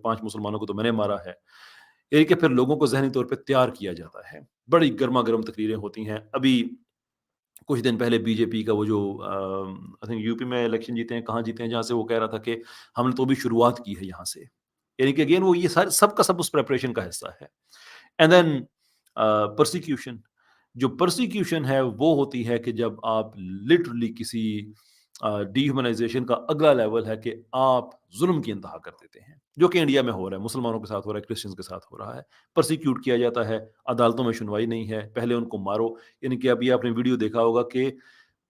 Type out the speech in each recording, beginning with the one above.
5 मुसलमानों को तो मैंने मारा है। यानी कि फिर लोगों को ज़हनी तौर पे तैयार किया जाता है। बड़ी गरमा-गरम तकरीरें होती हैं। अभी कुछ दिन पहले बीजेपी का वो जो आई थिंक यूपी में इलेक्शन जीते हैं, कहाँ जीते हैं, जहाँ से वो कह रहा था कि हमने तो अभी शुरुआत की है यहाँ से। यानी कि अगेन वो ये सारे सब का सब उस प्रिपरेशन का हिस्सा है। एंड देन परसिक्यूशन, जो परसिक्यूशन है वो होती है कि जब आप लिटरली किसी डिह्यूमनाइजेशन का अगला लेवल है कि आप जुल्म की इंतहा कर देते हैं, जो कि इंडिया में हो रहा है, मुसलमानों के साथ हो रहा है, क्रिश्चियंस के साथ हो रहा है। परसिक्यूट किया जाता है, अदालतों में सुनवाई नहीं है, पहले उनको मारो। यानी कि अभी आपने वीडियो देखा होगा कि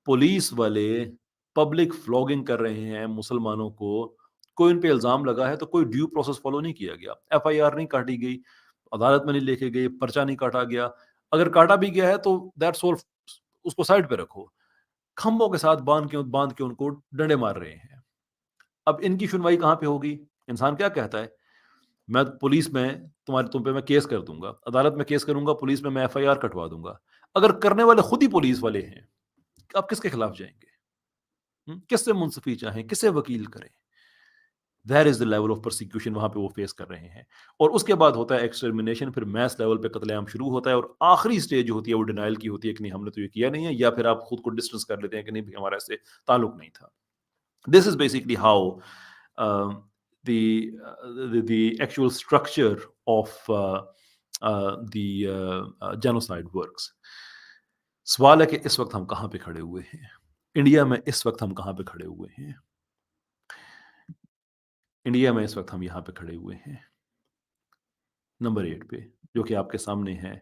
पुलिस वाले पब्लिक फ्लॉगिंग कर रहे हैं मुसलमानों को। कोई उन पे इल्ज़ाम लगा है तो कोई ड्यू प्रोसेस फॉलो नहीं किया गया, एफआईआर नहीं काटी गई, अदालत में नहीं लेके गए, पर्चा नहीं काटा गया। अगर काटा भी गया है तो दैट्स ऑल, उसको साइड पे रखो। खंभों के साथ बांध के उनको डंडे मार रहे हैं। अब इनकी सुनवाई कहाँ पे होगी? इंसान क्या कहता है? मैं पुलिस में तुम पे मैं केस कर दूँगा, अदालत में केस करूँगा, पुलिस में मैं एफआईआर कटवा दूँगा। अगर करने वाले खुद ही पुलिस वाले हैं, आप किसके खिलाफ जाएँगे? किससे मुंसफी चाहें, किससे वकील करें? That is the level of persecution वहाँ पे वो फेस कर रहे हैं। और उसके बाद होता है एक्सटर्मिनेशन, फिर मैस लेवल पे कत्लेआम शुरू होता है और आखिरी स्टेज जो होती है वो डिनायल की होती है कि नहीं हमने तो ये किया नहीं है, या फिर आप खुद को डिस्टेंस कर लेते हैं कि नहीं भई हमारा इससे ताल्लुक नहीं था। This is basically how um, the actual structure of the genocide works. सवाल है कि इस वक्त हम कहाँ पे खड़े हुए हैं? इंडिया में इस वक्त हम कहाँ पे खड़े हुए हैं? इंडिया में इस वक्त हम यहाँ पे खड़े हुए हैं, नंबर 8 पे, जो कि आपके सामने है।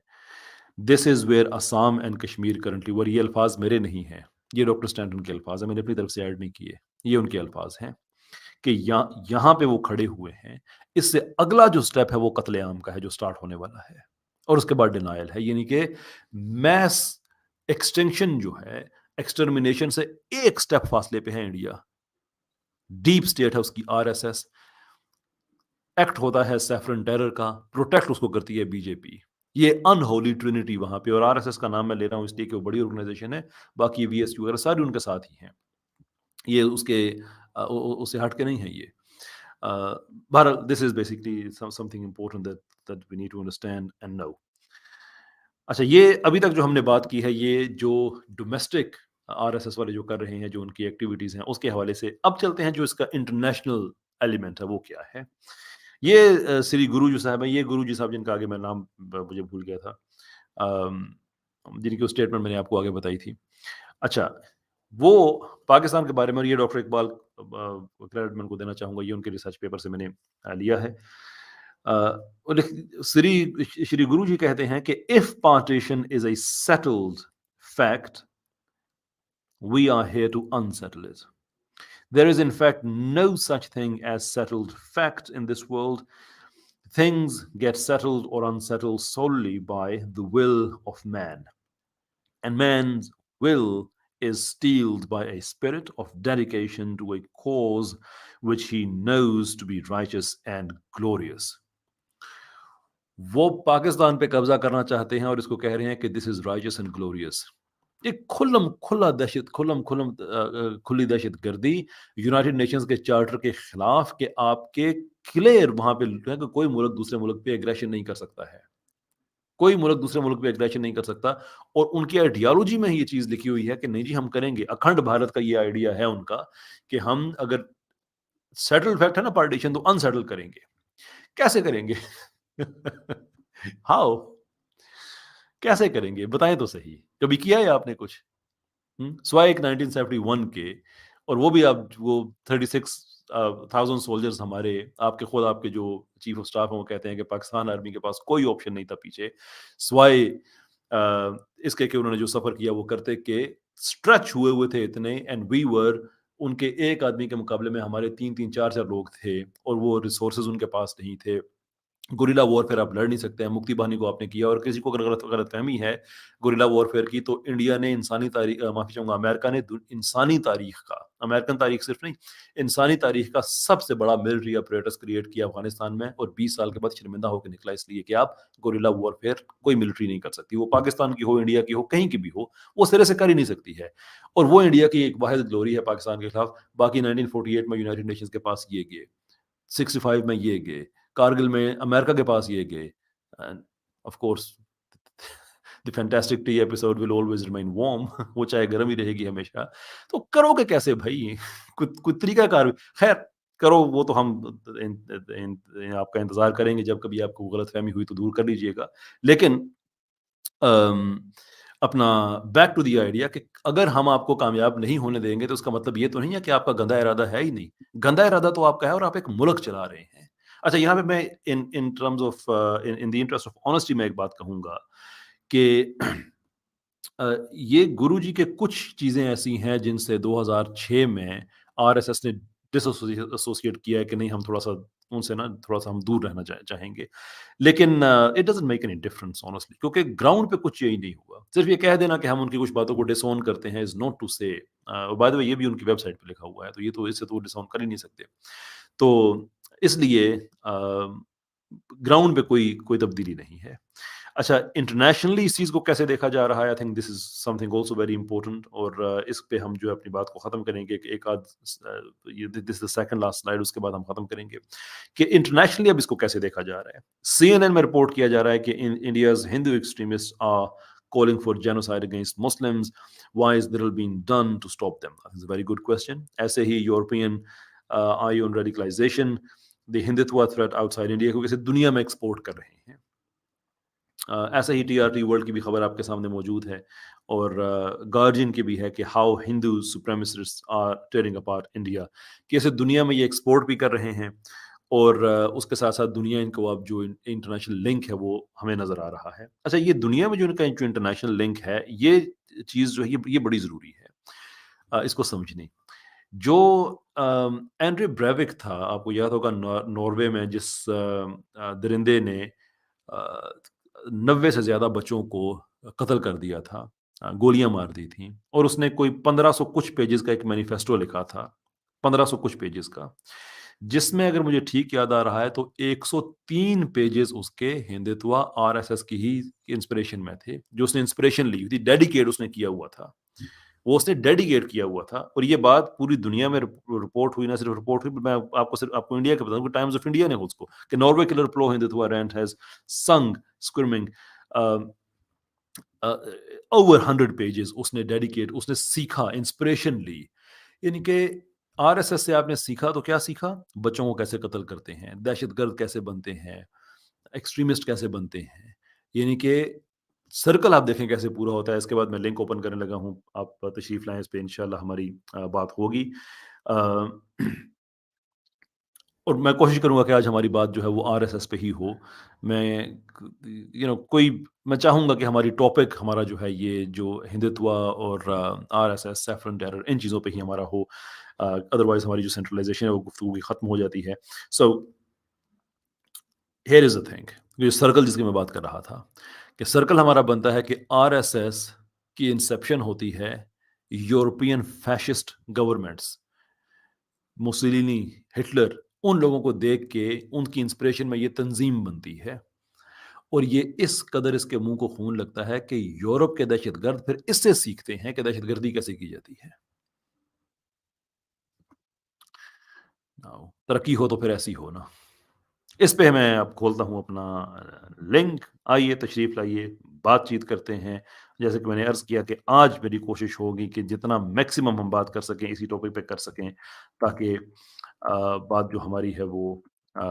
This is where Assam and Kashmir currently were. ये अल्फाज मेरे नहीं हैं, ये डॉक्टर स्टैंटन के अल्फाज हैं, मैंने अपनी तरफ से ऐड नहीं किए। ये उनके अल्फाज हैं कि यहाँ पे वो खड़े हुए हैं। इससे अगला जो स्टेप है वो कत्लेआम का है जो स्टार्ट होने वाला है, और उसके बाद डिनायल है। यानी कि मैस एक्सटेंशन जो है, एक्सटर्मिनेशन से एक स्टेप फासले पे है इंडिया। डीप स्टेट है उसकी आरएसएस, एक्ट होता है सैफरन टेरर का, प्रोटेक्ट उसको करती है बीजेपी। ये अनहोली ट्रिनिटी वहां पे, और आरएसएस का नाम मैं ले रहा हूं इसलिए कि वो बड़ी ऑर्गेनाइजेशन है, बाकी वीएसयू वगैरह सारे उनके साथ ही हैं। ये उसके उससे हट के नहीं है ये। बहरहाल this is basically something important that we need to understand and know. अच्छा, ये अभी तक जो हमने बात की है, ये जो डोमेस्टिक आरएसएस वाले जो कर रहे हैं, जो उनकी एक्टिविटीज़ हैं, उसके हवाले से अब चलते हैं जो इसका इंटरनेशनल एलिमेंट है, वो क्या है? ये श्री गुरुजी साहब हैं, ये गुरुजी साहब जिनका आगे मैं नाम मुझे भूल गया था, अम, जिनकी वो स्टेटमेंट मैंने आपको आगे बताई थी। अच्छा, वो पाकिस्तान के बारे में, और ये डॉक्टर इकबाल क्रेडिट मैं उनको देना चाहूँगा, ये उनके रिसर्च पेपर से मैंने लिया है। और श्री श्री गुरु जी कहते हैं कि if partition is a settled fact, we are here to unsettle it. There is, in fact, no such thing as settled fact in this world. Things get settled or unsettled solely by the will of man. And man's will is steeled by a spirit of dedication to a cause which he knows to be righteous and glorious. वो पाकिस्तान पे कब्जा करना चाहते हैं और इसको कह रहे हैं कि this is righteous and glorious. एक खुली दहशत गर्दी यूनाइटेड नेशंस के चार्टर के खिलाफ, कि आपके क्लियर वहां पे है कि कोई मुल्क दूसरे मुल्क पे एग्रेशन नहीं कर सकता है, कोई मुल्क दूसरे मुल्क पे एग्रेशन नहीं कर सकता। और उनकी आइडियोलॉजी में ये चीज लिखी हुई है कि नहीं जी हम करेंगे। अखंड भारत का ये आइडिया है उनका कि हम अगर सेटल्ड फैक्ट है ना पार्टीशन, तो अनसेटल करेंगे। कैसे करेंगे? हाउ? कैसे करेंगे बताएं तो सही, कभी किया है आपने कुछ? स्वाई एक 1971 के, और वो भी आप वो 36,000 सोल्जर्स हमारे, आपके खुद आपके जो चीफ ऑफ स्टाफ हैं वो कहते हैं कि पाकिस्तान आर्मी के पास कोई ऑप्शन नहीं था पीछे स्वाई इसके कि उन्होंने जो सफर किया वो करते के स्ट्रेच हुए थे इतने, एंड वी वर उनके एक आदमी के मुकाबले में हमारे 3-3 4-4 लोग थे, और वो रिसोर्सेज उनके पास नहीं थे। गुरिल्ला वॉरफेयर आप लड़ नहीं सकते हैं। मुक्ति बाहिनी को आपने किया, और किसी को अगर गलतफहमी है गुरिल्ला वॉरफेयर की, तो इंडिया ने इंसानी तारीख, माफी चाहूंगा, अमेरिका ने इंसानी तारीख का, अमेरिकन तारीख सिर्फ नहीं, इंसानी तारीख का सबसे बड़ा मिलिट्री ऑपरेटर्स क्रिएट किया अफगानिस्तान में, और 20 साल के बाद शर्मिंदा होकर निकला, इसलिए कि आप गुरिल्ला वॉरफेयर कोई मिलिट्री नहीं कर सकती, वो पाकिस्तान की हो, इंडिया की हो, कहीं की भी हो, वो सिरे से कर ही नहीं सकती है। और वो इंडिया की एक वाहिद ग्लोरी है पाकिस्तान के खिलाफ। बाकी 1948 में यूनाइटेड नेशंस के पास ये गए, 65 में ये गए, कारगिल में अमेरिका के पास ये गए। End of course the fantastic T episode will always remain warm वो चाहे गर्म ही रहेगी हमेशा। तो करोगे कैसे भई? कुछ तरीकाकार खैर करो वो तो हम आपका इंतज़ार करेंगे जब कभी आपको गलतफ़हमी हुई तो दूर कर लीजिएगा। लेकिन अम, अपना बैक टू द आइडिया कि अगर हम आपको कामयाब नहीं होने देंगे तो उसका मतलब ये तो नहीं है कि आपका गंदा इरादा है ही नहीं। गंदा इरादा तो आपका है और आप एक मुल्क चला रहे हैं। अच्छा यहाँ पे मैं in in terms of in in the interest of honesty मैं एक बात कहूँगा कि ये गुरुजी के कुछ चीज़ें ऐसी हैं जिनसे 2006 में आरएसएस ने एसोसिएट किया है कि नहीं हम थोड़ा-सा उनसे ना थोड़ा-सा हम दूर रहना चाहेंगे। लेकिन it doesn't make any difference honestly क्योंकि ग्राउंड पे कुछ यही नहीं हुआ। सिर्फ़ ये कह देना कि हम उनकी कुछ बातों को डिसओन करते हैं इज़ नॉट टू से बाय द वे ये भी उनकी वेबसाइट पे लिखा हुआ है, तो ये तो इससे तो वो डिसओन कर ही नहीं सकते। तो इसलिए ग्राउंड पे कोई तब्दीली नहीं है। अच्छा इंटरनेशनली इस चीज़ को कैसे देखा जा रहा है I think this is something also very important और इस पे हम जो है अपनी बात को ख़त्म करेंगे कि एक आध ये this is the second last slide उसके बाद हम ख़त्म करेंगे कि इंटरनेशनली अब इसको कैसे देखा जा रहा है। सीएनएन में रिपोर्ट किया जा रहा है कि in India's Hindu extremists are calling for genocide against Muslims. Why is little being done to stop them? That's a very good question. ऐसे ही European eye on radicalization the Hindutva threat outside India को कैसे दुनिया में एक्सपोर्ट कर रहे हैं। ऐसे ही टीआरटी वर्ल्ड की भी खबर आपके सामने मौजूद है और गार्जियन की भी है कि how Hindu supremacists are tearing apart India कैसे दुनिया में ये एक्सपोर्ट भी कर रहे हैं और उसके साथ साथ दुनिया इनको अब जो इंटरनेशनल लिंक है वो हमें नज़र आ रहा है। अच्छा ये दुनिया में जो इनका जो इंटरनेशनल लिंक है ये चीज़ जो है ये बड़ी ज़रूरी है इसको समझनी। जो एंड्रे ब्रेविक था आपको याद होगा नॉर्वे में जिस दरिंदे ने 90 से ज़्यादा बच्चों को कत्ल कर दिया था, गोलियाँ मार दी थीं और उसने कोई 1500 कुछ पेजेज़ का एक मैनिफेस्टो लिखा था, 1500 कुछ पेजेज़ का, जिसमें अगर मुझे ठीक याद आ रहा है तो 103 पेजेज़ उसके हिंदुत्व आरएसएस की ही इंस्पिरेशन में थे, जो उसने इंस्पिरेशन ली हुई थी, डेडिकेट उसने किया हुआ था। वो उसने डेडिकेट किया हुआ था और ये बात पूरी दुनिया में रिपोर्ट हुई, ना सिर्फ रिपोर्ट हुई, मैं आपको सिर्फ आपको इंडिया का बताऊँ, टाइम्स ऑफ इंडिया ने उसको कि Norway killer pro Hindutva rant has sung screaming over 100 pages उसने डेडिकेट उसने सीखा, इंस्पिरेशन ली। यानी कि आरएसएस से आपने सीखा तो क्या सीखा? बच्चों को कैसे कत्ल करते हैं, दहशतगर्द कैसे बनते हैं, एक्सट्रीमिस्ट कैसे बनते हैं। यानी कि सर्कल आप देखें कैसे पूरा होता है। इसके बाद मैं लिंक ओपन करने लगा हूँ, आप तशरीफ़ लाएँ, इस पे इंशाल्लाह हमारी बात होगी। अ, और मैं कोशिश करूँगा कि आज हमारी बात जो है वो आरएसएस पे ही हो। मैं कोई मैं चाहूँगा कि हमारी टॉपिक हमारा जो है ये जो हिंदुत्व और आरएसएस, सैफ़रन टेरर इन चीज़ों पे ही हमारा हो। अदरवाइज़ हमारी जो सेंट्रलाइज़ेशन है वो गुफ्तगू की ख़त्म हो जाती है। So here is the thing, ये सर्कल जिसकी मैं बात कर रहा था, कि सर्कल हमारा बनता है कि आरएसएस की इंसेप्शन होती है यूरोपियन फ़ैसिस्ट गवर्नमेंट्स, मुसोलिनी, हिटलर, उन लोगों को देख के उनकी इंस्पिरेशन में ये तंज़ीम बनती है और ये इस कदर इसके मुँह को खून लगता है कि यूरोप के दहशतगर्द फिर इससे सीखते हैं कि दहशतगर्दी कैसे की जाती है। नाउ तरक्की हो तो फिर ऐसी हो ना। इस पे मैं अब खोलता हूँ अपना लिंक, आइए तशरीफ़ लाइए, बातचीत करते हैं। जैसे कि मैंने अर्ज़ किया कि आज मेरी कोशिश होगी कि जितना मैक्सिमम हम बात कर सकें, इसी टॉपिक पे कर सकें, ताकि बात जो हमारी है वो अ,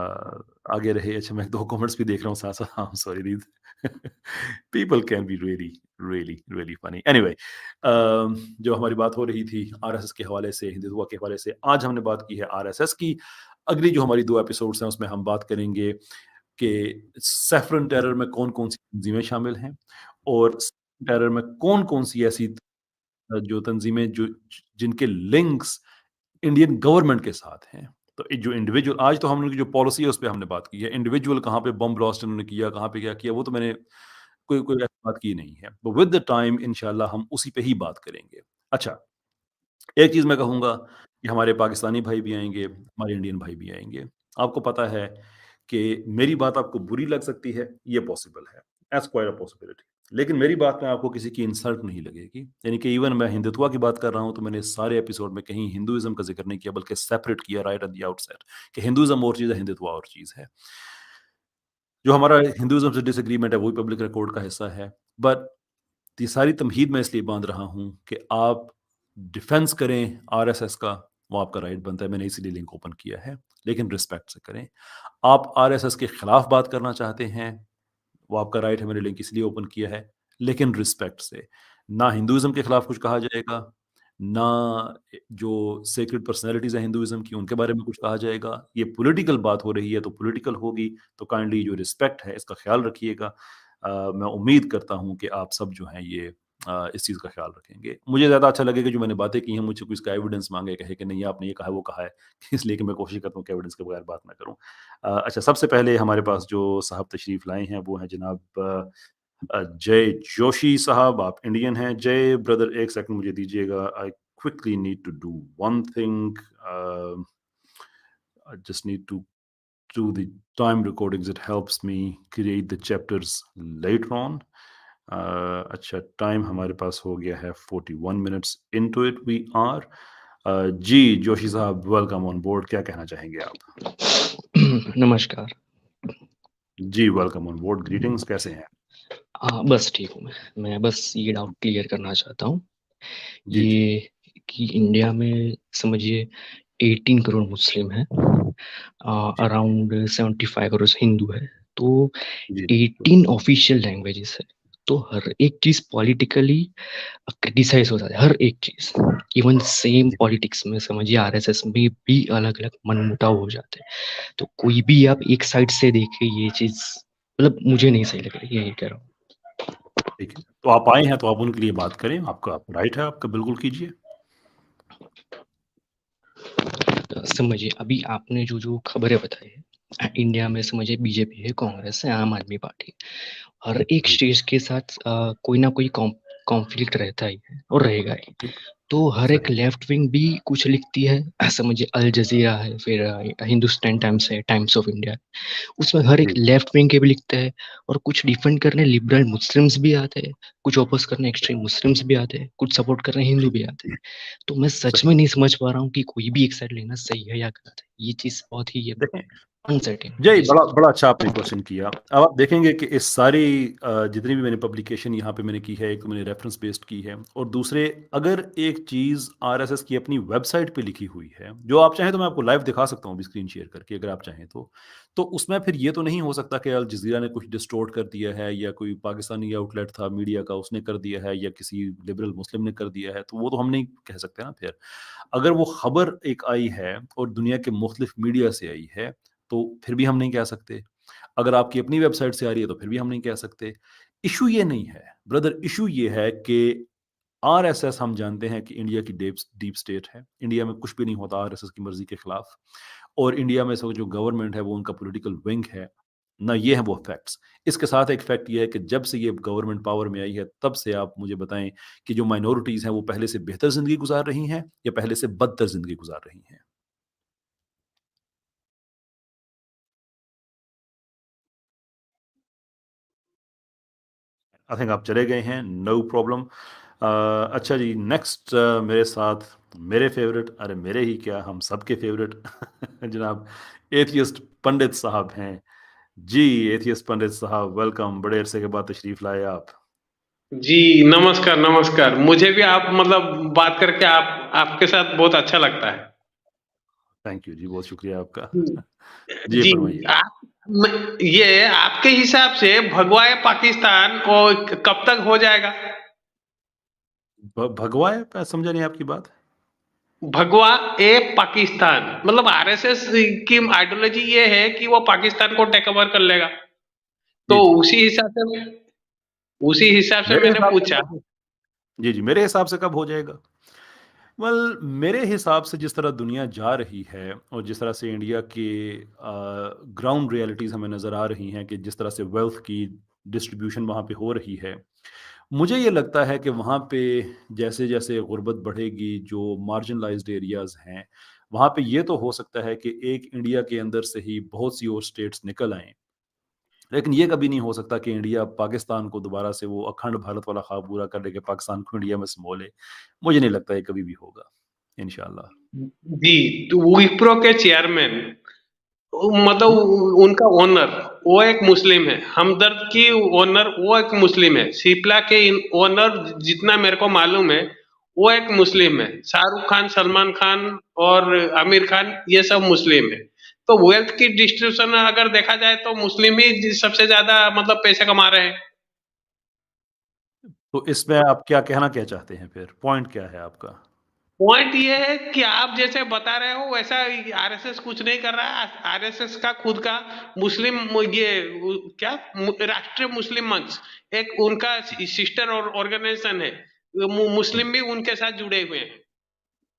आगे रहे। अच्छा मैं 2 कमेंट्स भी देख रहा हूँ साथ-साथ, हाँ, sorry these people can be really, really, really funny. Anyway जो हमारी बात हो रही थी आरएसएस के हवाले से, हिंदुत्व के हवाले से, आज हमने बात की है आरएसएस की। अगली जो हमारी 2 एपिसोड्स हैं उसमें हम बात करेंगे कि सैफ़रन टेरर में कौन-कौन सी तंज़ीमें शामिल हैं और टेरर में कौन-कौन सी ऐसी जो तंज़ीमें जो जिनके लिंक्स इंडियन गवर्नमेंट के साथ हैं। तो जो इंडिविजुअल आज तो हम लोग की जो पॉलिसी है उस पे हमने बात की है। इंडिविजुअल कहाँ पे बम ब्लास्ट इन्होंने किया, कहाँ पे क्या किया वो तो मैंने कोई कोई ऐसी बात की नहीं है। तो विद द टाइम इंशाल्लाह हम उसी पे ही बात करेंगे। अच्छा, एक चीज़ मैं कहूँगा कि हमारे पाकिस्तानी भाई भी आएँगे, हमारे इंडियन भाई भी आएँगे। आपको पता है कि मेरी बात आपको बुरी लग सकती है, ये पॉसिबल है। That's quite a possibility. लेकिन मेरी बात में आपको किसी की इंसल्ट नहीं लगेगी। यानी कि इवन मैं हिंदुत्व की बात कर रहा हूँ, तो मैंने सारे एपिसोड में कहीं हिंदुइज़्म का ज़िक्र नहीं किया, बल्कि सेपरेट किया राइट एट द आउटसेट कि हिंदुइज़्म और चीज़ है, हिंदुत्व और चीज़ है। जो हमारा हिंदुइज़्म से डिसएग्रीमेंट है, वो भी पब्लिक रिकॉर्ड का हिस्सा है। बट ये सारी तमहीद मैं इसलिए बाँध रहा हूँ कि आप डिफेंस करें आरएसएस का, वो आपका राइट बनता है, मैंने इसीलिए लिंक ओपन किया है, लेकिन रिस्पेक्ट से करें। आप आरएसएस के खिलाफ बात करना चाहते हैं, वो आपका राइट है, मैंने लिंक इसलिए ओपन किया है, लेकिन रिस्पेक्ट से। ना हिंदुइज़्म के खिलाफ कुछ कहा जाएगा, ना जो सेक्रेड पर्सनैलिटीज़ हैं हिंदुइज़्म की, उनके बारे में कुछ कहा जाएगा। ये पॉलिटिकल बात हो रही है, तो पॉलिटिकल होगी, तो काइंडली जो रिस्पेक्ट है, इसका ख़्याल रखिएगा। मैं उम्मीद करता हूँ कि आप सब जो हैं ये इस चीज़ का ख़्याल रखेंगे। मुझे ज़्यादा अच्छा लगेगा जो मैंने बातें की हैं, मुझसे कोई इसका एविडेंस माँगे, कहे कि नहीं आपने ये कहा है, वो कहा है, इसलिए कि मैं कोशिश करता हूँ कि एविडेंस के बगैर बात ना करूँ। अच्छा, सबसे पहले हमारे पास जो साहब तशरीफ़ लाए हैं, वो हैं जनाब जय जोशी साहब। आप इंडियन हैं। जय ब्रदर, 1 सेकंड मुझे दीजिएगा। I quickly need to do one thing. I just need to do the time recordings. It helps me create the chapters later on. अच्छा, टाइम हमारे पास हो गया है 41 minutes into it we are. जी जोशी साहब, वेलकम ऑन बोर्ड। क्या कहना चाहेंगे आप? नमस्कार। जी वेलकम ऑन बोर्ड। ग्रीटिंग्स, कैसे हैं? बस ठीक हूँ मैं बस ये डाउट क्लियर करना चाहता हूँ, जी जी ये कि इंडिया में समझिए 18 करोड़ मुस्लिम हैं, जी अराउंड 75 करोड़ हिंदू है, तो जी 18 ऑफिशियल लैंग्वेजेस है, तो हर एक चीज़ पॉलिटिकली क्रिटिसाइज हो जाता है, हर एक चीज़। इवन सेम जी। पॉलिटिक्स में समझिए आरएसएस में भी अलग-अलग मनमुटाव हो जाते हैं। तो कोई भी आप एक साइड से देखें ये चीज़ मतलब मुझे नहीं सही लग रही है, यही कह रहा हूँ। ठीक है, तो आप आए हैं तो आप उनके लिए बात करें। आपका राइट है, आपका बिल्कुल कीजिए। समझिए अभी आपने जो खबरें बताई है, इंडिया में समझिए बीजेपी है, कांग्रेस है, आम आदमी पार्टी, हर एक जी स्टेज के साथ कोई ना कोई कॉन्फ्लिक्ट रहता ही है और रहेगा ही। ठीक। तो हर एक सही। लेफ्ट विंग भी कुछ लिखती है, समझिए अल जजीरा है, फिर हिंदुस्तान टाइम्स है, टाइम्स ऑफ इंडिया, उसमें हर एक जी लेफ्ट विंग के भी लिखते हैं, और कुछ डिफेंड करने लिबरल मुस्लिम्स भी आते हैं, कुछ ओपोज करने एक्सट्रीम मुस्लिम्स भी आते हैं, कुछ सपोर्ट करने हिंदू ठीक। भी आते हैं। तो मैं सच सही। में नहीं समझ पा रहा हूँ कि कोई भी एक साइड लेना सही है या गलत है। ये चीज़ बहुत ही देखें, अनसर्टेन है जय, ये बड़ा चीज़। बड़ा अच्छा आपने क्वेश्चन किया। अब आप देखेंगे कि इस सारी जितनी भी मैंने पब्लिकेशन यहाँ पे मैंने की है, एक तो मैंने रेफरेंस बेस्ड की है, और दूसरे, अगर एक चीज़ आरएसएस की अपनी वेबसाइट पे लिखी हुई है, जो आप चाहें तो मैं आपको लाइव दिखा सकता हूँ अभी स्क्रीन शेयर करके, अगर आप चाहें तो उसमें फिर ये तो नहीं हो सकता कि अल जज़ीरा ने कुछ डिस्टॉर्ट कर दिया है, या कोई पाकिस्तानी आउटलेट था मीडिया का उसने कर दिया है, या किसी लिबरल मुस्लिम ने कर दिया है, तो वो तो हम नहीं कह सकते ना फिर। अगर वो खबर एक आई है और दुनिया के मुख्तलिफ मीडिया से आई है, तो फिर भी हम नहीं कह सकते। अगर आपकी अपनी वेबसाइट से आ रही है, तो फिर भी हम नहीं कह सकते। इश्यू ये नहीं है, ब्रदर, इश्यू ये है कि आरएसएस, हम जानते हैं कि इंडिया की डीप डीप स्टेट है। इंडिया में कुछ भी नहीं होता आरएसएस की मर्ज़ी के खिलाफ, और इंडिया में जो गवर्नमेंट है, वो उनका पॉलिटिकल विंग है। ना ये है वो फैक्ट्स। इसके साथ एक फैक्ट ये है कि जब से ये गवर्नमेंट पावर में आई है, तब से आप मुझे बताएँ कि जो माइनॉरिटीज़ हैं, वो पहले से बेहतर ज़िंदगी गुज़ार रही हैं या पहले से बदतर ज़िंदगी गुज़ार रही हैं? आई थिंक आप चले गए हैं, नो प्रॉब्लम। अच्छा जी, नेक्स्ट मेरे साथ मेरे फेवरेट, अरे मेरे ही क्या, हम सबके फेवरेट जनाब एथियस्ट पंडित साहब हैं। जी, एथियस्ट पंडित साहब, वेलकम। बड़े अरसे के बाद तशरीफ़ लाए आप। जी, नमस्कार, नमस्कार। मुझे भी आप मतलब बात करके आपके साथ बहुत अच्छा लगता है। थैंक यू जी, बहुत शुक्रिया आपका। जी। जी, जी, फरमाइए। आप म ये आपके हिसाब से भगवाए पाकिस्तान और कब तक हो जाएगा? भगवाए? मैं समझा नहीं आपकी बात। भगवा ए पाकिस्तान मतलब आरएसएस की आइडियोलॉजी ये है कि वो पाकिस्तान को टेक ओवर कर लेगा। जी, तो जी। उसी हिसाब से मेरे मैंने हिसाब से पूछा। कब जी, जी, मेरे हिसाब से कब हो जाएगा? वेल, मेरे हिसाब से जिस तरह दुनिया जा रही है, और जिस तरह से इंडिया के ग्राउंड रियलिटीज़ हमें नज़र आ रही हैं, कि जिस तरह से वेल्थ की डिस्ट्रीब्यूशन वहाँ पे हो रही है, मुझे ये लगता है कि वहाँ पे जैसे-जैसे गुर्बत बढ़ेगी, जो मार्जिनलाइज़्ड एरियाज़ हैं, वहाँ पे ये तो हो सकता है कि एक इंडिया के अंदर से ही बहुत सी और स्टेट्स निकल आएँ। लेकिन ये कभी नहीं हो सकता कि इंडिया पाकिस्तान को दोबारा से वो अखंड भारत वाला ख्वाब पूरा कर ले कि पाकिस्तान को इंडिया में समो ले। मुझे नहीं लगता ये कभी भी होगा, इंशाल्लाह। जी, तो विप्रो के चेयरमैन, मतलब उनका ओनर वो एक मुस्लिम है, हमदर्द की ओनर वो एक मुस्लिम है, सिप्ला के ओनर जितना मेरे को मालूम है वो एक मुस्लिम है, शाहरुख खान, सलमान खान और आमिर खान ये सब मुस्लिम है। तो वेल्थ की डिस्ट्रीब्यूशन अगर देखा जाए तो मुस्लिम ही सबसे ज्यादा मतलब पैसे कमा रहे हैं। तो इसमें आप क्या कहना क्या चाहते हैं फिर? पॉइंट क्या है आपका? पॉइंट ये है कि आप जैसे बता रहे हो वैसा आरएसएस कुछ नहीं कर रहा है। आरएसएस का खुद का मुस्लिम ये क्या राष्ट्रीय मुस्लिम मंच एक उनका सिस्टर और ऑर्गेनाइजेशन है, मुस्लिम भी उनके साथ जुड़े हुए हैं।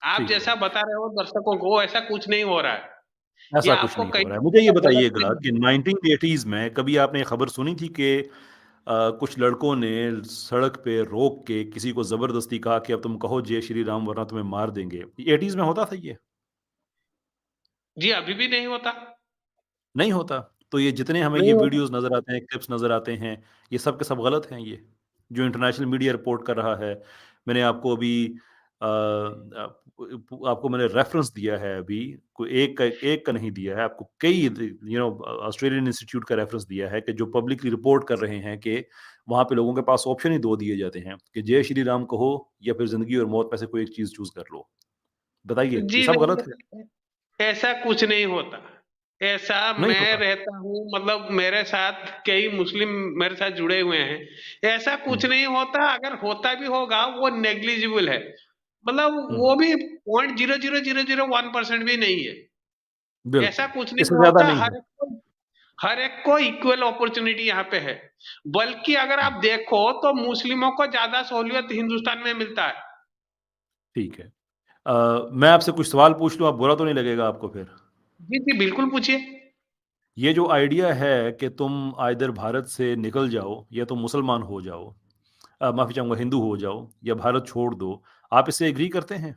आप ठीक है, जैसा बता रहे हो दर्शकों को ऐसा कुछ नहीं हो रहा है। ये ऐसा कुछ आपको नहीं हो कहीं रहा है। मुझे ये गलत बताइएगा फील। कि 1980s में कभी आपने ये खबर सुनी थी कि कुछ लड़कों ने सड़क पे रोक के किसी को जबरदस्ती कहा कि अब तुम कहो जय श्री राम वरना तुम्हें मार देंगे? 80s में होता था ये? जी अभी भी नहीं होता। नहीं होता। तो ये जितने हमें नहीं ये होता। वीडियोस नज़र आते हैं, क्लिप्स नज़र आते हैं, ये सब के सब गलत हैं ये, जो इंटरनेशनल मीडिया रिपोर्ट कर रहा है। मैंने आपको अभी आपको मैंने रेफ़रेंस दिया है अभी, कोई एक का नहीं दिया है, आपको कई ऑस्ट्रेलियन इंस्टीट्यूट का रेफ़रेंस दिया है कि जो पब्लिकली रिपोर्ट कर रहे हैं कि वहाँ पे लोगों के पास ऑप्शन ही 2 दिए जाते हैं कि जय श्री राम कहो या फिर ज़िंदगी और मौत में से कोई एक चीज़ चूज़ कर लो। बताइए, ये जी सब गलत है? नहीं, ऐसा कुछ नहीं होता। ऐसा नहीं मैं होता। रहता हूँ, मतलब मेरे साथ कई मुस्लिम मेरे साथ जुड़े हुए हैं। ऐसा कुछ हुँ, नहीं होता, अगर होता भी होगा वो नेग्लिजिबल है। मतलब हुँ, वो भी 0.00001% भी नहीं है। ऐसा बिल्कुल। कुछ इससे नहीं ज़्यादा होता, नहीं है। हर एक को इक्वल अपॉर्चुनिटी यहाँ पे है। बल्कि अगर आप देखो तो मुस्लिमों को ज्यादा सहूलियत हिंदुस्तान में मिलता है। ठीक है। मैं आपसे कुछ सवाल पूछ लूँ, आप बुरा तो नहीं लगेगा आपको फिर? जी, जी, बिल्कुल पूछिए। ये जो आइडिया है कि तुम आइदर भारत से निकल जाओ या तुम मुसलमान हो जाओ, माफ़ी चाहूँगा हिंदू हो जाओ या भारत छोड़ दो, आप इससे एग्री करते हैं?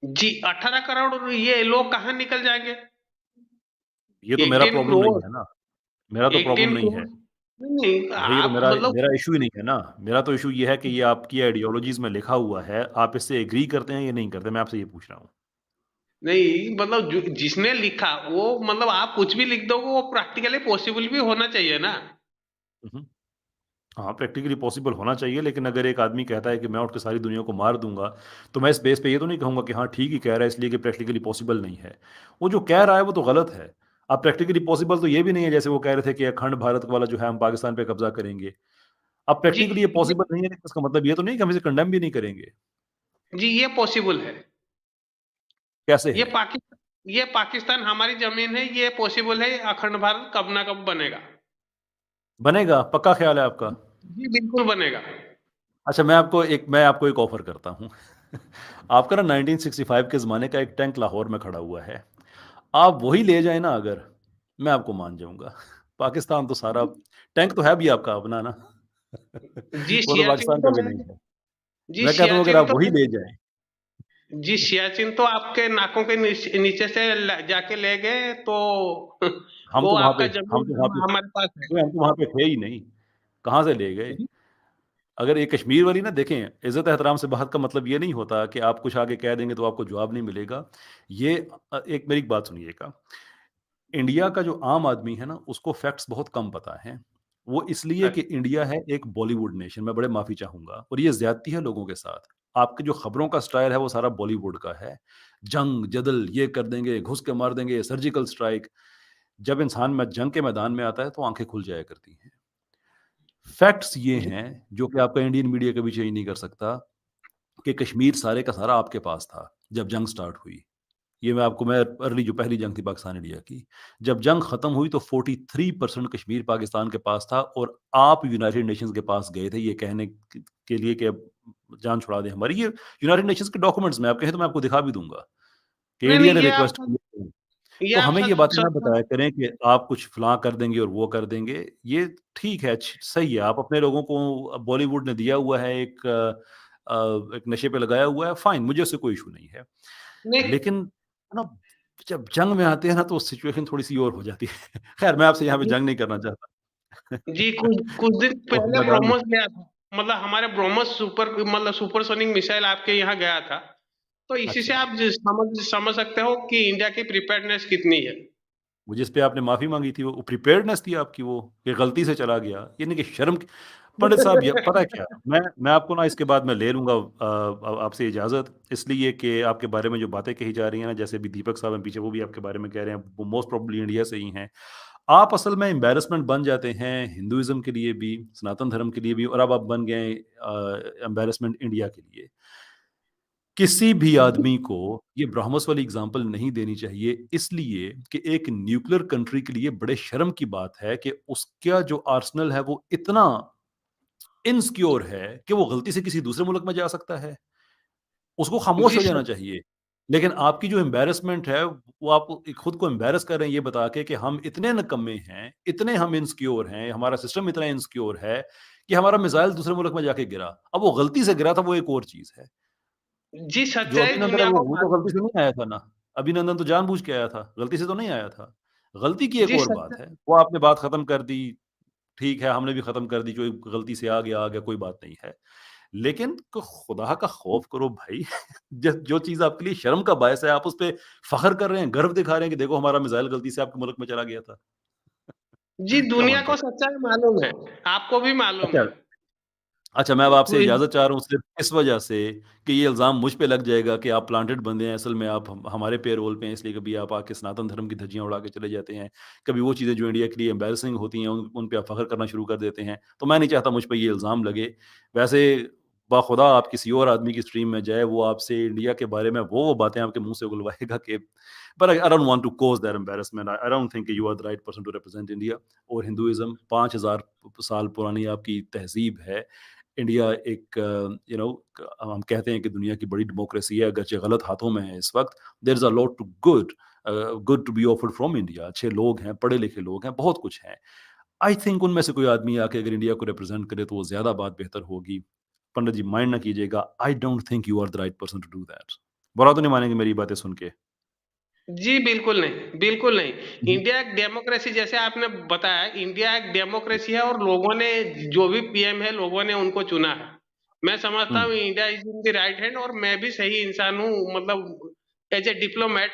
जी, 18 करोड़ ये लोग कहाँ निकल जाएँगे? ये तो मेरा 18 प्रॉब्लम नहीं करोड़, है ना, मेरा तो प्रॉब्लम 18 नहीं करोड़ है। नहीं, नहीं भई ये तो आप मेरा मतलब मेरा इश्यू ही नहीं है ना, मेरा तो इश्यू ये है कि ये आपकी आइडियोलॉजीज़ में लिखा हुआ है, आप इससे एग्री करते हैं या नहीं करते? मैं आपसे ये पूछ रहा हूँ। नहीं, मतलब जो जिसने लिखा वो, मतलब आप कुछ भी लिख दोगे वो प्रैक्टिकली पॉसिबल भी होना चाहिए ना। हुँ, हुँ। हाँ, प्रैक्टिकली पॉसिबल होना चाहिए, लेकिन अगर एक आदमी कहता है कि मैं उठ के सारी दुनिया को मार दूँगा, तो मैं इस बेस पे ये तो नहीं कहूँगा कि हाँ, ठीक ही कह रहा है इसलिए कि प्रैक्टिकली पॉसिबल नहीं है। वो जो कह रहा है वो तो गलत है। अब प्रैक्टिकली पॉसिबल तो ये भी नहीं है जैसे वो कह रहे थे कि अखंड भारत वाला जो है हम पाकिस्तान पे कब्ज़ा करेंगे। अब जी, प्रैक्टिकली ये ये पॉसिबल नहीं है, इसका मतलब ये तो नहीं कि हम इसे कंडेम भी नहीं करेंगे। जी, ये पॉसिबल है। कैसे ये है? ये पाकिस्तान हमारी ज़मीन है, ये पॉसिबल है, अखंड भारत कब ना कब बनेगा। बनेगा? पक्का ख़्याल है आपका? जी, बिल्कुल बनेगा। अच्छा, मैं आपको एक ऑफ़र करता हूँ। आपका ना 1965 के ज़माने का एक टैंक लाहौर में खड़ा हुआ है। आप वही ले जाएँ ना अगर, मैं आपको मान जाऊँगा। पाकिस्तान तो सारा टैंक तो है भी आपका अपना ना। जी, वो तो सियाचिन पाकिस्तान का तो भी है। नहीं है। जी, मैं कहता हूँ अगर सियाचिन आप तो वही ले जाएँ। जी, सियाचिन तो आपके नाकों के नीचे से जाके ले गए तो हम वो तो वहाँ पे आपका हम जमीन तो वहाँ पे हमारे पास है। हम तो वहाँ पे थे ही नहीं। कहाँ से ले गए? अगर ये कश्मीर वाली ना देखें, इज़्ज़त एहतराम से बात का मतलब ये नहीं होता कि आप कुछ आगे कह देंगे तो आपको जवाब नहीं मिलेगा। ये एक मेरी एक बात सुनिएगा। इंडिया का जो आम आदमी है ना, उसको फैक्ट्स बहुत कम पता हैं। वो इसलिए कि इंडिया है एक बॉलीवुड नेशन, मैं बड़े माफ़ी चाहूँगा और ये ज़्यादती है लोगों के साथ। आपके जो खबरों का स्टाइल है वो सारा बॉलीवुड का है। जंग, जदल, ये कर देंगे, घुस के मार देंगे, सर्जिकल स्ट्राइक। जब इंसान में जंग के मैदान में आता है तो आँखें खुल जाया करती हैं। फैक्ट्स ये जी, हैं जो कि आपका इंडियन मीडिया कभी चेंज नहीं कर सकता कि कश्मीर सारे का सारा आपके पास था, जब जंग स्टार्ट हुई। ये मैं अर्ली जो पहली जंग थी पाकिस्तान इंडिया की, जब जंग खत्म हुई तो 43% कश्मीर पाकिस्तान के पास था और आप यूनाइटेड नेशंस के पास गए थे ये कहने के लिए कि अब जान छुड़ा दें हमारी। ये यूनाइटेड नेशंस के डॉक्यूमेंट्स में आप कहें तो मैं आपको दिखा भी दूंगा कि नहीं, इंडिया नहीं, ने रिक्वेस्ट की है। ये तो आप हमें ये सच बातें ना सच बताया करें कि आप कुछ फलां कर देंगे और वो कर देंगे। ये ठीक है, सही है, आप अपने लोगों को बॉलीवुड ने दिया हुआ है एक नशे पे लगाया हुआ है, फाइन, मुझे उससे कोई इशू नहीं है। नहीं, लेकिन है ना, जब जंग में आते हैं ना तो सिचुएशन थोड़ी-सी और हो जाती है। खैर मैं आपसे यहाँ पे जी, जंग नहीं करना चाहता। जी, कुछ कुछ दिन वो पहले मैदान में ब्रह्मोस गया था। मतलब हमारे ब्रह्मोस सुपरसोनिक मिसाइल आपके यहाँ गया था। तो इसी से अच्छा, आप समझ समझ सकते हो कि इंडिया की प्रिपेयर्डनेस कितनी है। वो जिस पे आपने माफ़ी माँगी थी वो प्रिपेयर्डनेस थी आपकी वो, कि गलती से चला गया। ये नहीं कि शर्म की पंडित साहब ये पता है क्या? मैं आपको ना इसके बाद मैं ले लूँगा आपसे इजाज़त इसलिए कि आपके बारे में जो बातें कही जा रही हैं ना, जैसे अभी दीपक साहब हैं पीछे वो भी आपके बारे में कह रहे हैं, वो मोस्ट प्रोबेबली इंडिया से ही हैं। आप असल में एम्बैरेसमेंट बन जाते हैं हिंदुइज़्म के लिए भी, सनातन धर्म के लिए भी और अब आप बन गए एम्बैरेसमेंट इंडिया के लिए। किसी भी आदमी को ये ब्राह्मस वाली एग्ज़ाम्पल नहीं देनी चाहिए इसलिए कि एक न्यूक्लियर कंट्री के लिए बड़े शर्म की बात है कि उसका जो आर्सेनल है वो इतना इनसिक्योर है कि वो गलती से किसी दूसरे मुल्क में जा सकता है। उसको खामोश जी हो जाना सर। चाहिए। लेकिन आपकी जो एम्बैरेसमेंट है वो आप खुद को एम्बैरेस कर रहे हैं ये बता के कि हम इतने निकम्मे हैं, इतने हम इनसिक्योर हैं, हमारा सिस्टम इतना इनसिक्योर है कि हमारा मिसाइल दूसरे मुल्क में जाके गिरा। अब वो गलती से गिरा था वो एक और चीज़ है। जी, जो सच्चाई अभिनंदन है दुनिया को वो तो मालूम गलती से नहीं आया था ना। अभिनंदन तो जानबूझ के आया था, गलती से तो नहीं आया था। गलती की एक जी, और बात सच्चा है, वो आपने बात खत्म कर दी, ठीक है, हमने भी खत्म कर दी, जो गलती से आ गया, कोई बात नहीं है। लेकिन खुदा का खौफ करो भाई। जो चीज़ आपके लिए शर्म का बायस है, आप उस पे फ़ख्र कर रहे हैं, गर्व दिखा रहे हैं कि देखो हमारा मिसाइल गलती से आपके मुल्क में चला गया था। जी, कम दुनिया ऑन को करो। सच्चाई मालूम है, आपको भी मालूम अच्छा है। अच्छा, मैं अब आपसे कोई इजाज़त चाह रहा हूँ सिर्फ़ इस वजह से कि ये इल्ज़ाम मुझ पे लग जाएगा कि आप प्लांटेड बंदे हैं, असल में आप हमारे पेरोल पे हैं, इसलिए कभी आप आके सनातन धर्म की धज्जियाँ उड़ा के चले जाते हैं। कभी वो चीज़ें जो इंडिया के लिए एम्बैरेसिंग होती हैं, उन पे आप फ़ख्र करना शुरू कर देते हैं। तो मैं नहीं चाहता मुझ पे ये इल्ज़ाम लगे। वैसे बाख़ुदा आप किसी और आदमी की स्ट्रीम में जाए, वो आपसे इंडिया के बारे में वो बातें आपके मुँह से उगलवाएगा कि but I don't want to cause that embarrassment. I don't think you are the right person to represent India और हिंदुइज़्म 5000 साल पुरानी आपकी तहज़ीब है। इंडिया एक हम कहते हैं कि दुनिया की बड़ी डेमोक्रेसी है अगरचे गलत हाथों में है इस वक्त there is a lot to good to be offered from India अच्छे लोग हैं पढ़े लिखे लोग हैं बहुत कुछ हैं आई थिंक उनमें से कोई आदमी आके अगर इंडिया को रिप्रेजेंट करे तो वो ज्यादा बात बेहतर होगी पंडित जी माइंड ना कीजिएगा I don't think you are the right person to do that बुरा तो नहीं मानेंगे मेरी बातें सुन के जी, बिल्कुल नहीं, बिल्कुल नहीं। हम्म, इंडिया एक डेमोक्रेसी जैसे आपने बताया, इंडिया एक डेमोक्रेसी है और लोगों ने जो भी पीएम है, लोगों ने उनको चुना है। मैं समझता हम्म, हूँ India is in the right hand और मैं भी सही इंसान हूँ मतलब एज़ अ डिप्लोमैट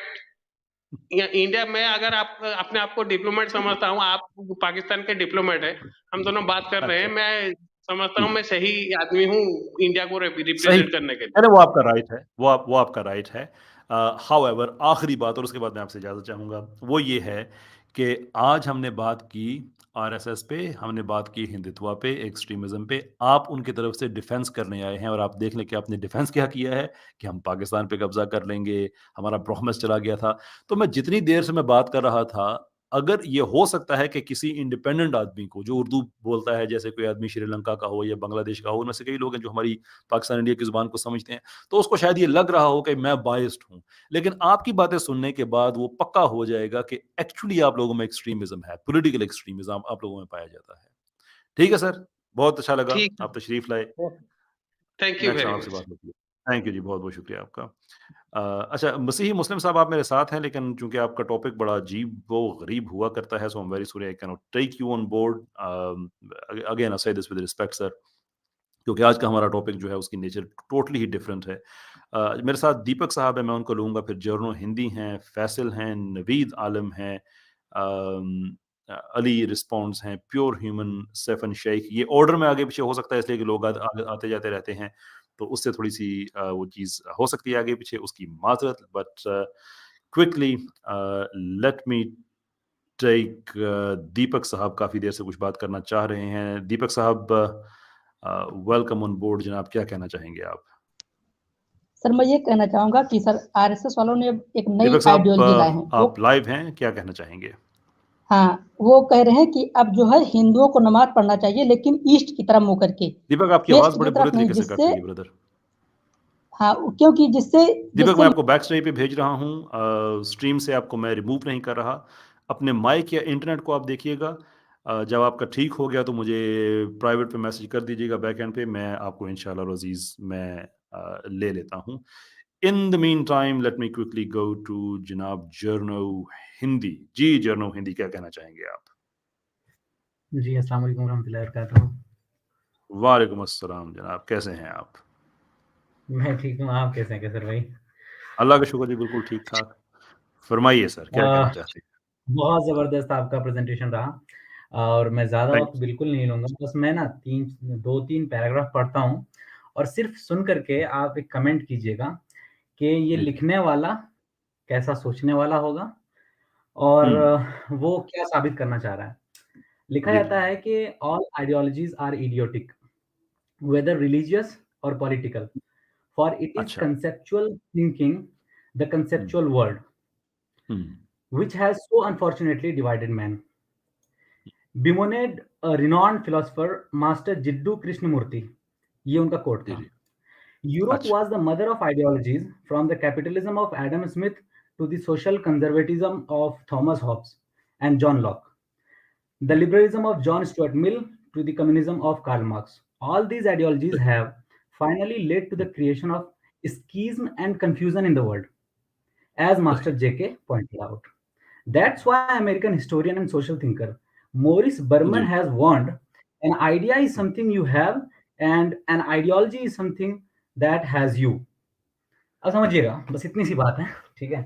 या इंडिया में अगर आप अपने आप को डिप्लोमैट समझता हूँ, आप पाकिस्तान के डिप्लोमैट हैं। हम दोनों बात कर रहे हैं, अच्छा मैं समझता जी हूँ मैं सही आदमी हूँ इंडिया को सही रिप्रेज़ेंट करने के लिए। अरे वो आपका राइट है वो आपका राइट है हाउएवर आखिरी बात और उसके बाद मैं आपसे इजाज़त चाहूँगा वो ये है कि आज हमने बात की आरएसएस पे हमने बात की हिंदुत्व पे एक्सट्रीमिज्म पे आप उनकी तरफ से डिफेंस करने आए हैं और आप देख लें कि आपने डिफेंस क्या किया है कि हम पाकिस्तान पे कब्जा कर लेंगे हमारा ब्रह्मस चला गया था तो मैं जितनी देर से मैं बात कर रहा था अगर ये हो सकता है कि किसी इंडिपेंडेंट आदमी को जो उर्दू बोलता है जैसे कोई आदमी श्रीलंका का हो या बांग्लादेश का हो उनमें से कई लोग हैं जो हमारी पाकिस्तान इंडिया की ज़ुबान को समझते हैं, तो उसको शायद ये लग रहा हो कि मैं बायस्ड हूँ। लेकिन आपकी बातें सुनने के बाद वो पक्का हो जाएगा कि एक्चुअली आप लोगों में एक्सट्रीमिज़्म है, पॉलिटिकल एक्सट्रीमिज़्म आप लोगों में पाया जाता है। ठीक है सर, बहुत अच्छा लगा, ठीक है, आप तशरीफ़ लाए। Okay, thank you next very time आपसे मच। बात होती है। थैंक यू जी, बहुत-बहुत शुक्रिया आपका। अच्छा मसीही मुस्लिम साहब आप मेरे साथ हैं लेकिन चूँकि आपका टॉपिक बड़ा अजीब-व-गरीब हुआ करता है, so I am very sorry I can not take you on board again I say this with respect sir. क्योंकि आज का हमारा टॉपिक जो है उसकी नेचर टोटली ही डिफरेंट है। मेरे साथ दीपक साहब हैं, मैं उनको लूँगा, फिर जर्नो हिंदी हैं, फैसल हैं, नवीद आलम हैं, अली रिस्पॉन्स हैं, प्योर ह्यूमन, सैफन शेख। ये ऑर्डर में आगे-पीछे हो सकता है इसलिए कि लोग आते-जाते रहते हैं, तो उससे थोड़ी-सी वो चीज़ हो सकती है आगे-पीछे, उसकी माज़रत but quickly let me take Deepak साहब काफ़ी देर से कुछ बात करना चाह रहे हैं। दीपक साहब वेलकम ऑन बोर्ड जनाब, क्या कहना चाहेंगे आप? सर मैं ये कहना चाहूँगा कि सर आरएसएस वालों ने एक नई दीपक साहब आइडियोलॉजी लाए हैं। वो आप लाइव हैं, क्या कहना चाहेंगे? हाँ, वो कह रहे हैं कि अब जो है हिंदुओं को नमाज़ पढ़ना चाहिए लेकिन ईस्ट की तरफ मुँह करके, दीपक आपकी वेस्ट आवाज़ की बड़े बुरे तरफ नहीं तरीके से कट जिससे रही है ब्रदर। हाँ, क्योंकि जिससे दीपक मैं जिससे आपको बैक स्टेज पे भेज रहा हूँ स्ट्रीम से आपको मैं रिमूव नहीं कर रहा। अपने माइक या इंटरनेट को आप देखिएगा जब आपका ठीक हो गया तो मुझे प्राइवेट पे मैसेज कर दीजिएगा बैक एंड पे, मैं आपको इंशाल्लाह अज़ीज़ मैं ले लेता हूँ। In the meantime, let me quickly go to जनाब जर्नो हिंदी। जी जर्नो हिंदी, क्या कहना चाहेंगे आप? जी, अस्सलाम वालेकुम रहमतुल्लाहि वबरकातुहू। वालेकुम अस्सलाम जनाब, कैसे हैं आप? मैं ठीक हूँ, आप कैसे हैं कैसर भाई? अल्लाह का शुक्र जी, बिल्कुल ठीक ठाक। फरमाइए सर, क्या कहना चाहते हैं? बहुत ज़बरदस्त आपका प्रेजेंटेशन रहा और मैं ज़्यादा थैंक वक्त बिल्कुल नहीं लूँगा। बस मैं ना 2-3 पैराग्राफ पढ़ता हूँ और सिर्फ सुन करके आप एक कमेंट कीजिएगा कि ये जी। लिखने वाला कैसा सोचने वाला होगा और वो क्या साबित करना चाह रहा है। लिखा जी जाता है कि all ideologies are idiotic whether religious or political, for it is अच्छा। conceptual thinking, the conceptual world, hmm, which has so unfortunately divided man. Bemoaned a renowned philosopher, Master Jiddu Krishnamurti, ये उनका कोट जी था. जी। Europe अच्छा। was the mother of ideologies, from the capitalism of Adam Smith to the social conservatism of Thomas Hobbes and John Locke, the liberalism of John Stuart Mill to the communism of Karl Marx. All these ideologies have finally led to the creation of schism and confusion in the world, as Master J.K. pointed out. That's why American historian and social thinker Maurice Berman ji. has warned an idea is something you have and an ideology is something that has you. अब समझिएगा, बस इतनी सी बात है, ठीक है?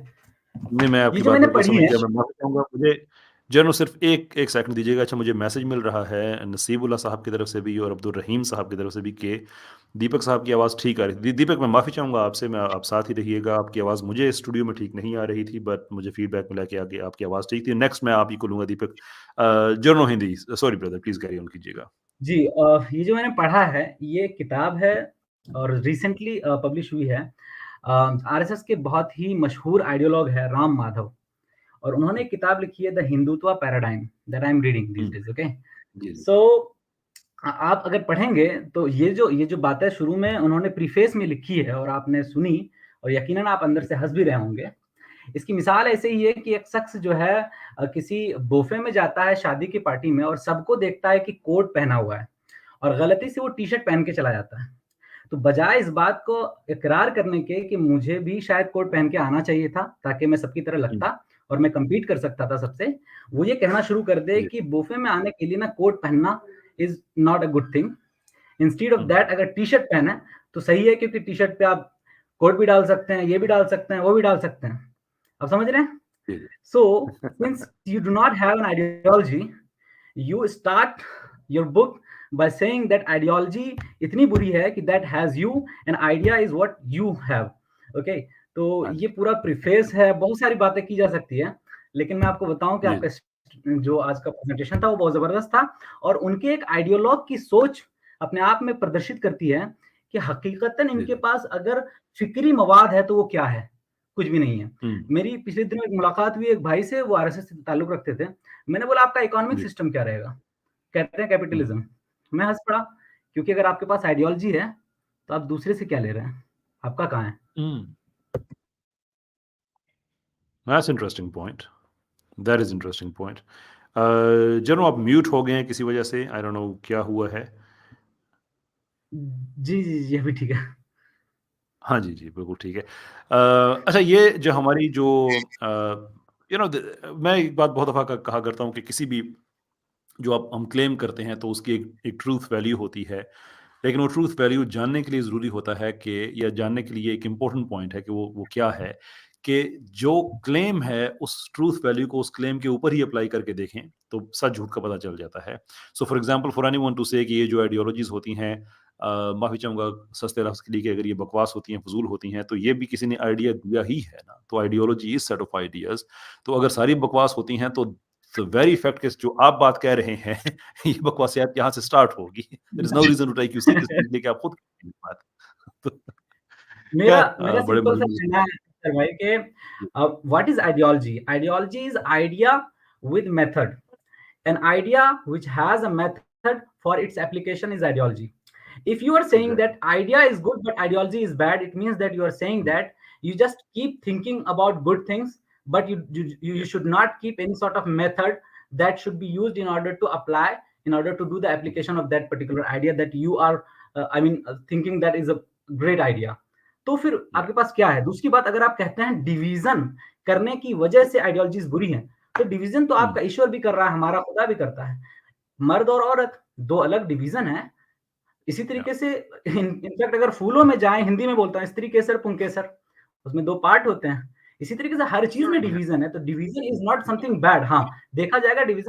नहीं, मैं ये आपकी जो बात मैंने बिल्कुल पढ़ी समझ है, गया। मैं माफ़ी चाहूँगा, मुझे जर्नो सिर्फ एक सेकंड दीजिएगा। अच्छा, मुझे मैसेज मिल रहा है नसीबुल्लाह साहब की तरफ से भी और अब्दुल रहीम साहब की तरफ से भी कि दीपक साहब की आवाज़ ठीक आ रही थी। दीपक, मैं माफ़ी चाहूँगा आपसे, मैं आप साथ ही रहिएगा। आपकी आवाज़ मुझे स्टूडियो में ठीक नहीं आ रही थी, बट मुझे फीडबैक मिला कि आगे आपकी आवाज़ ठीक थी। नेक्स्ट मैं आप ही को लूँगा Deepak. Journo Hindi, sorry brother, please carry on कीजिएगा। जी ये जो मैंने पढ़ा है, ये किताब है और रिसेंटली पब्लिश हुई है। आरएसएस के बहुत ही मशहूर आइडियोलॉग है राम माधव और उन्होंने एक किताब लिखी है the Hindutva paradigm that I am reading this days. Okay, जी जी। सो आप अगर पढ़ेंगे तो ये जो बातें शुरू में उन्होंने प्रीफेस में लिखी है और आपने सुनी और यकीनन आप अंदर से हंस भी रहे होंगे। इसकी मिसाल ऐसे ही है कि एक शख्स जो है किसी बुफे में जाता है शादी की पार्टी में और सबको देखता है कि कोट पहना हुआ है और गलती से वो टी शर्ट पहन के चला जाता है। तो बजाय इस बात को इकरार करने के कि मुझे भी शायद कोट पहन के आना चाहिए था ताकि मैं सबकी तरह लगता और मैं compete कर सकता था सबसे, वो ये कहना शुरू कर दे कि बुफे में आने के लिए ना कोट पहनना is not a good thing. Instead of that अगर टी शर्ट पहने तो सही है, क्योंकि टी शर्ट पे आप कोट भी डाल सकते हैं, ये भी डाल सकते हैं, वो भी डाल सकते हैं। आप समझ रहे हैं? जी जी। So, since you do not have an ideology, you start your book by saying that ideology इतनी बुरी है कि that has you and idea is what you have. Okay, तो ये पूरा प्रीफेस है, बहुत सारी बातें की जा सकती है, लेकिन मैं आपको बताऊं कि जी। आपका जो आज का प्रेजेंटेशन था वो बहुत जबरदस्त था और उनके एक आइडियोलॉग की सोच अपने आप में प्रदर्शित करती है कि हकीकतन इनके पास अगर फिक्री मवाद है तो वो क्या है, कुछ भी नहीं है। मेरी पिछले दिनों एक मुलाकात हुई एक भाई से, वो आरएसएस से ताल्लुक रखते थे। मैंने बोला आपका इकोनॉमिक सिस्टम क्या रहेगा? कहते हैं कैपिटलिज्म। मैं हंस पड़ा, क्योंकि अगर आपके पास आइडियोलॉजी है तो आप दूसरे से क्या ले रहे हैं, आपका कहाँ है? That's interesting point. That is interesting point. जर्नो, आप म्यूट हो गए हैं किसी वजह से, आई डोंट नो क्या हुआ है। जी, जी, जी, अभी ठीक है। हाँ जी, जी, बिल्कुल ठीक है। अच्छा, ये जो हमारी जो मैं एक बात बहुत दफ़ा कहा करता हूँ कि किसी भी जो हम क्लेम करते हैं तो उसकी एक ट्रूथ वैल्यू होती है, लेकिन वो ट्रूथ वैल्यू जानने के लिए ज़रूरी होता है कि, या जानने के लिए एक इम्पोर्टेंट पॉइंट है कि वो क्या है, कि जो क्लेम है उस ट्रूथ वैल्यू को उस क्लेम के ऊपर ही अप्लाई करके देखें तो सच झूठ का पता चल जाता है। So for example, for anyone to say कि ये जो आइडियोलॉजीज़ होती हैं, माफ़ी चाहूँगा सस्ते लफ्ज़ के लिए, कि अगर ये बकवास होती हैं, फजूल होती हैं, तो ये भी किसी ने आइडिया दिया ही है ना। तो ideology is set of ideas. तो अगर सारी बकवास होती हैं तो वेरी फैक्ट कि जो आप बात कह रहे हैं ये बकवासियत यहाँ से स्टार्ट होगी। There is no reason to take you seriously, लेकिन आप खुद कह बात। तो मेरा खैर, बड़े सिंपल सा मजे कहना है सर भाई कि what is ideology? Ideology is idea with method. An idea which has a method for its application is ideology. If you are saying that idea is good but ideology is bad, it means that you are saying that you just keep thinking about good things, but you should not keep any sort of method that should be used in order to apply, in order to do the application of that particular idea that you are thinking that is a great idea. तो फिर आपके पास क्या है? दूसरी बात, अगर आप कहते हैं डिवीजन करने की वजह से आइडियोलॉजीज बुरी हैं, तो डिवीजन तो आपका ईश्वर भी कर रहा है, हमारा खुदा भी करता है। मर्द और औरत 2 अलग डिवीजन है। इसी तरीके से इनफैक्ट अगर फूलों में जाएं, हिंदी में बोलता है स्त्री केसर पुंकेसर, उसमें 2 पार्ट होते हैं। इसी तरीके से हर चीज में डिवीजन है, तो division is not something bad. हाँ, देखा जाएगा डिवीजन